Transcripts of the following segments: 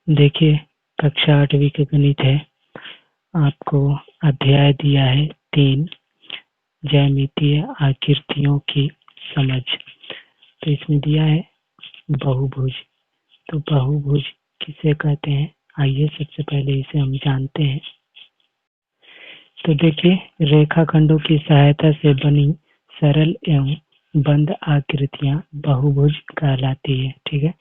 देखिए, कक्षा 8वीं का गणित है। आपको अध्याय दिया है 3, ज्यामितीय आकृतियों की समझ। तो इसमें दिया है बहुभुज। तो बहुभुज किसे कहते हैं, आइए सबसे पहले इसे हम जानते हैं। तो देखिए, रेखाखंडों की सहायता से बनी सरल एवं बंद आकृतियां बहुभुज कहलाती है। ठीक है,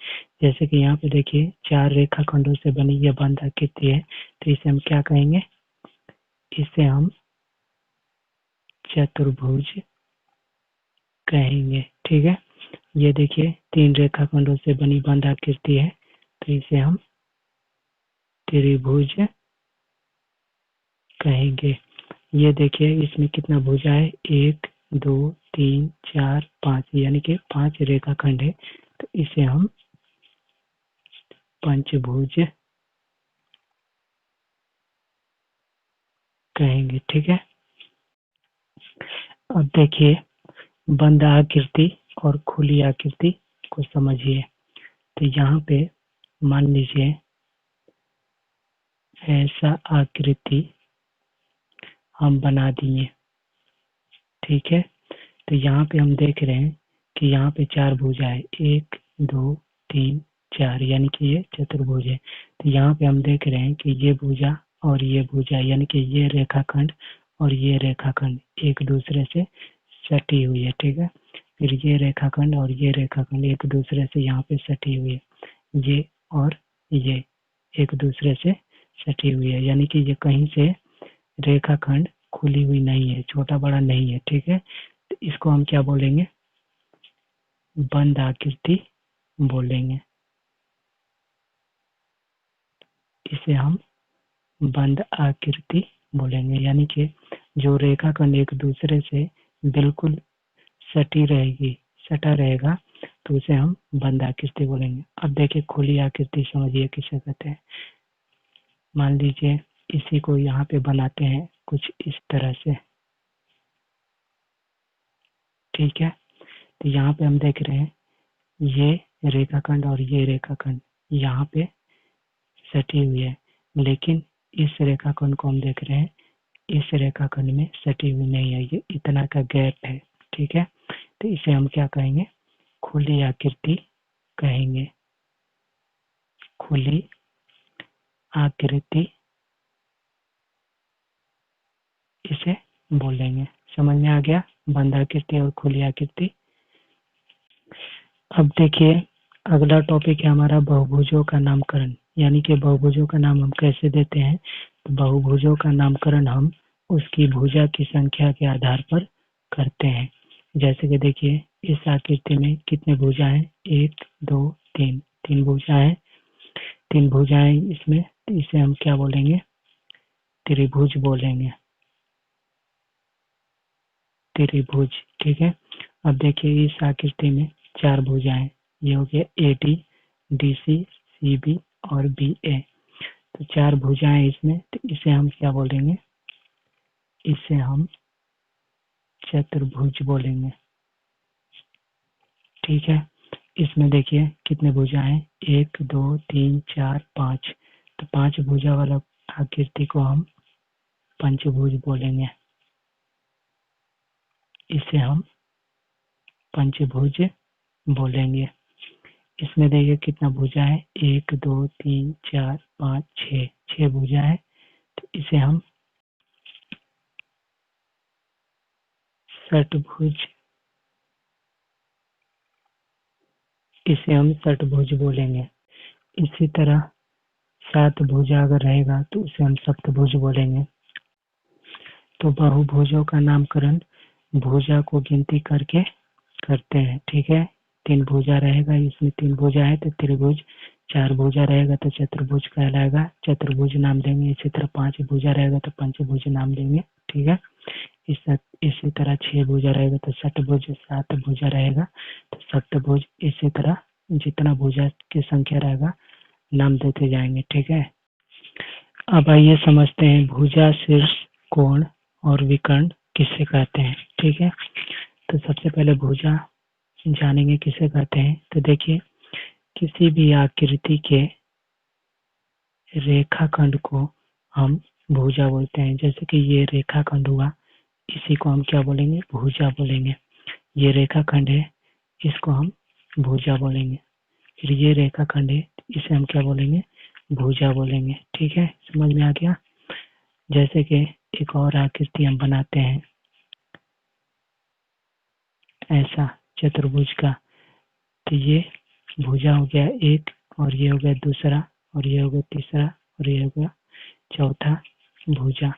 जैसे कि यहाँ पे देखिए 4 रेखाखंडों से बनी यह बंद आकृति है, तो इसे हम क्या कहेंगे, इसे हम चतुर्भुज कहेंगे। ठीक है, ये देखिए 3 रेखाखंडों से बनी बंद आकृति है, तो इसे हम त्रिभुज कहेंगे। ये देखिए इसमें कितना भुजा है, 1 2 3 4 5, यानी कि 5 रेखाखंड है, तो इसे हम पंचभुज कहेंगे। ठीक है, अब देखिए बंद आकृति और खुली आकृति को समझिए। तो यहाँ पे मान लीजिए ऐसा आकृति हम बना दिए। ठीक है, तो यहाँ पे हम देख रहे हैं कि यहाँ पे 4 भुजा है, 1 2 3 4, यानी कि ये चतुर्भुज है। तो यहाँ पे हम देख रहे हैं कि ये भुजा और ये भुजा, यानी कि ये रेखाखंड और ये रेखाखंड एक दूसरे से सटी हुई है। ठीक है, फिर ये रेखाखंड और ये रेखाखंड एक दूसरे से यहाँ पे सटी हुई है, ये और ये एक दूसरे से सटी हुई है, यानी कि ये कहीं से रेखाखंड खुली हुई नहीं है, छोटा बड़ा नहीं है। ठीक है, तो इसको हम क्या बोलेंगे, बंद आकृति बोलेंगे। इसे हम बंद आकृति बोलेंगे, यानी कि जो रेखाखंड एक दूसरे से बिल्कुल सटी रहेगी, सटा रहेगा, तो उसे हम बंद आकृति बोलेंगे। अब देखिए खुली आकृति समझिए किसे कहते हैं। मान लीजिए इसी को यहाँ पे बनाते हैं कुछ इस तरह से। ठीक है, तो यहाँ पे हम देख रहे हैं ये रेखाखंड और ये रेखाखंड यहाँ पे सटी हुई है, लेकिन इस रेखाखंड को हम देख रहे हैं इस रेखाखंड में सटी हुई नहीं है, ये इतना का गैप है। ठीक है, तो इसे हम क्या कहेंगे, खुली आकृति कहेंगे। खुली आकृति इसे बोलेंगे। समझ में आ गया, बंद आकृति और खुली आकृति। अब देखिए अगला टॉपिक है हमारा बहुभुजों का नामकरण, यानी कि बहुभुजों का नाम हम कैसे देते हैं। तो बहुभुजों का नामकरण हम उसकी भुजा की संख्या के आधार पर करते हैं। जैसे कि देखिए इस आकृति में कितने भुजा हैं, 1 2 3, 3 भुजा है, 3 भुजाएं इसमें, तो इसे हम क्या बोलेंगे, त्रिभुज बोलेंगे, त्रिभुज। ठीक है, अब देखिए इस आकृति में 4 भुजाएं, ये हो गया AD DC CB और BA, तो 4 भुजाएं इसमें, तो इसे हम क्या बोलेंगे, इसे हम चतुर्भुज बोलेंगे। ठीक है, इसमें देखिए कितने भुजा हैं, 1 2 3 4 5, तो 5 भुजा वाला आकृति को हम पंचभुज बोलेंगे। इसे हम पंचभुज बोलेंगे। इसमें देखिए कितना भुजा है, 1 2 3 4 5 6, 6 भुजा है, तो इसे हम षटभुज, इसे हम षटभुज बोलेंगे। इसी तरह 7 भुजा अगर रहेगा तो उसे हम सप्तभुज बोलेंगे। तो बहुभुजों का नामकरण भुजा को गिनती करके करते हैं। ठीक है, 3 भुजा रहेगा, इसमें 3 भुजा है तो त्रिभुज, 4 भुजा रहेगा तो चतुर्भुज कहलाएगा, चतुर्भुज नाम देंगे। इसी तरह 5 भुजा रहेगा तो पंचभुज नाम देंगे। ठीक है, इसी तरह 6 भुजा रहेगा तो षटभुज, 7 भुजा रहेगा तो सप्तभुज, इसी तरह जितना भुजा की संख्या रहेगा नाम देते जाएंगे। ठीक है, अब आइए समझते हैं भुजा, शीर्ष, कोण और विकर्ण किसे कहते हैं। ठीक है, तो सबसे पहले भुजा जानेंगे किसे कहते हैं। तो देखिए किसी भी आकृति के रेखाखंड को हम भुजा बोलते हैं। जैसे कि ये रेखाखंड हुआ, इसी को हम क्या बोलेंगे? भुजा बोलेंगे। ये रेखाखंड है, इसको हम भुजा बोलेंगे। फिर ये रेखाखंड है, इसे हम क्या बोलेंगे? भुजा बोलेंगे। ठीक है, समझ में आ गया? जैसे कि एक और आकृति हम बनाते हैं, ऐसा चतुर्भुज का। तो ये भुजा हो गया एक, और ये हो गया दूसरा, और ये हो गया तीसरा, और ये हो गया चौथा भुजा।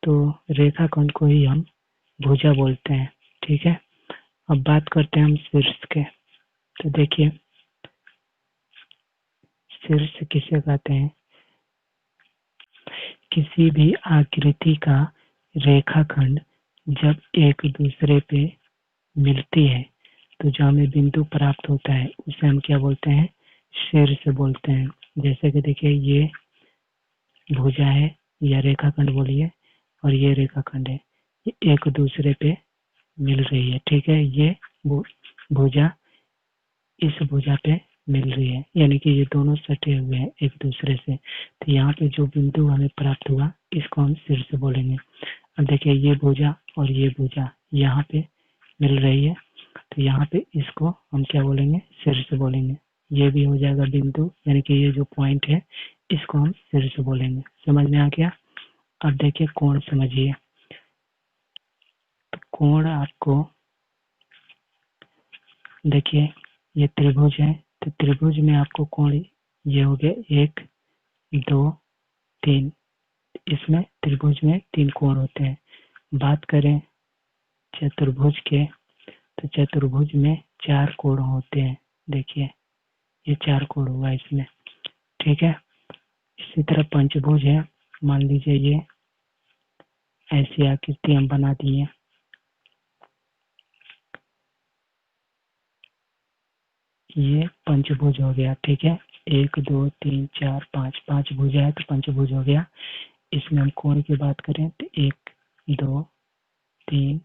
तो रेखाखंड को ही हम भुजा बोलते हैं। ठीक है, अब बात करते हैं हम शीर्ष के। तो देखिए, शीर्ष किसे कहते हैं? किसी भी आकृति का रेखाखंड जब एक दूसरे पे मिलती है तो जो हमें बिंदु प्राप्त होता है उसे हम क्या बोलते हैं? शीर्ष बोलते हैं। जैसे कि देखिए, ये भुजा है या रेखाखंड बोलिए, और ये रेखाखंड है, ये एक दूसरे पे मिल रही है। ठीक है, ये भुजा इस भुजा पे मिल रही है, यानी कि ये दोनों सटे हुए हैं एक दूसरे से। तो यहाँ पे जो बिंदु हमें प्राप्त हुआ, इसको हम शीर्ष बोलेंगे। अब देखिए, ये भुजा और ये भुजा यहाँ पे मिल रही है, तो यहाँ पे इसको हम क्या बोलेंगे? शीर्ष बोलेंगे। ये भी हो जाएगा बिंदु, यानी कि ये जो पॉइंट है, इसको हम शीर्ष बोलेंगे। समझ में आ गया? अब देखिए, कोण समझिए। तो कोण आपको देखिए, ये त्रिभुज है, तो त्रिभुज में आपको कोण ये हो गया 1, 2, 3। इसमें त्रिभुज में 3 कोण होते हैं। बात करें चतुर्भुज के, तो चतुर्भुज में 4 कोण होते हैं। देखिए, ये 4 कोण हुआ इसमें। ठीक है, इसी तरह पंचभुज है। मान लीजिए ये ऐसी आकृति हम बना दिए, ये पंचभुज हो गया। ठीक है, 1, 2, 3, 4, 5, 5 भुजा है तो पंचभुज हो गया। इसमें हम कोण की बात करें तो 1, 2, 3,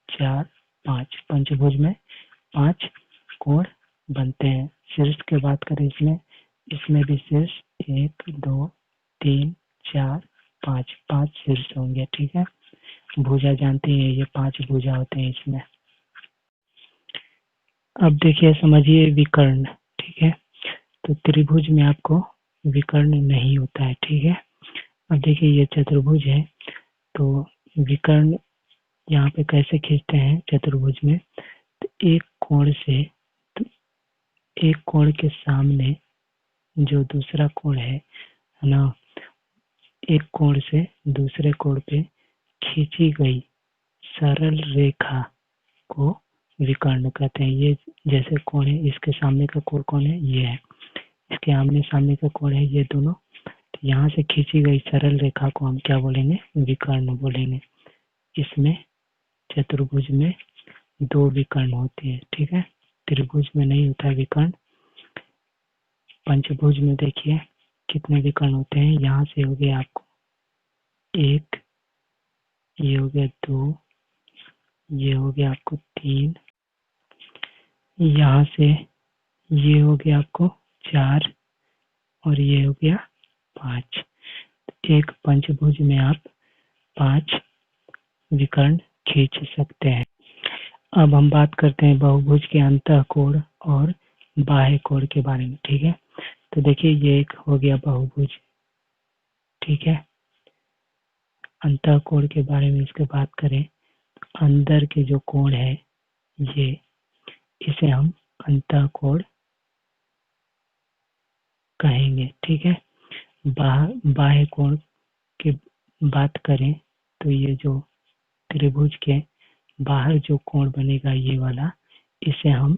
4, 5, पंचभुज में 5 कोण बनते हैं। शीर्ष की बात करें इसमें, इसमें भी शीर्ष 1, 2, 3, 4, 5, 5 शीर्ष होंगे। ठीक है, भुजा जानते हैं, ये 5 भुजा होते हैं इसमें। अब देखिए, समझिए विकर्ण। ठीक है, तो त्रिभुज में आपको विकर्ण नहीं होता है। ठीक है, अब देखिए, ये चतुर्भुज है, तो विकर्ण यहाँ पे कैसे खींचते हैं चतुर्भुज में? तो एक कोण से, तो एक कोण के सामने जो दूसरा कोण है ना, एक कोण से दूसरे कोण पे खींची गई सरल रेखा को विकर्ण कहते हैं। ये जैसे कोण है, इसके सामने का कोण कौन है? ये है। इसके आमने सामने का कोण है ये दोनों। तो यहाँ से खींची गई सरल रेखा को हम क्या बोलेंगे? विकर्ण बोलेंगे। इसमें चतुर्भुज में 2 विकर्ण होते हैं। ठीक है, त्रिभुज में नहीं होता है विकर्ण। पंचभुज में देखिए कितने विकर्ण होते हैं। यहाँ से हो गया आपको 1, ये हो गया 2, ये हो गया आपको 3, यहाँ से ये हो गया आपको 4, और ये हो गया 5। एक पंचभुज में आप 5 विकर्ण खींच सकते हैं। अब हम बात करते हैं बहुभुज के अंतः कोण और बाह्य कोण के बारे में। ठीक है, तो देखिए, ये एक हो गया बहुभुज। ठीक है, अंतः कोण के बारे में इसके बात करें, अंदर के जो कोण है ये, इसे हम अंतः कोण कहेंगे। ठीक है, बाह्य कोण की बात करें तो ये जो त्रिभुज के बाहर जो कोण बनेगा ये वाला, इसे हम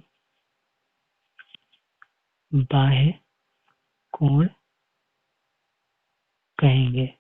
बाह्य कोण कहेंगे।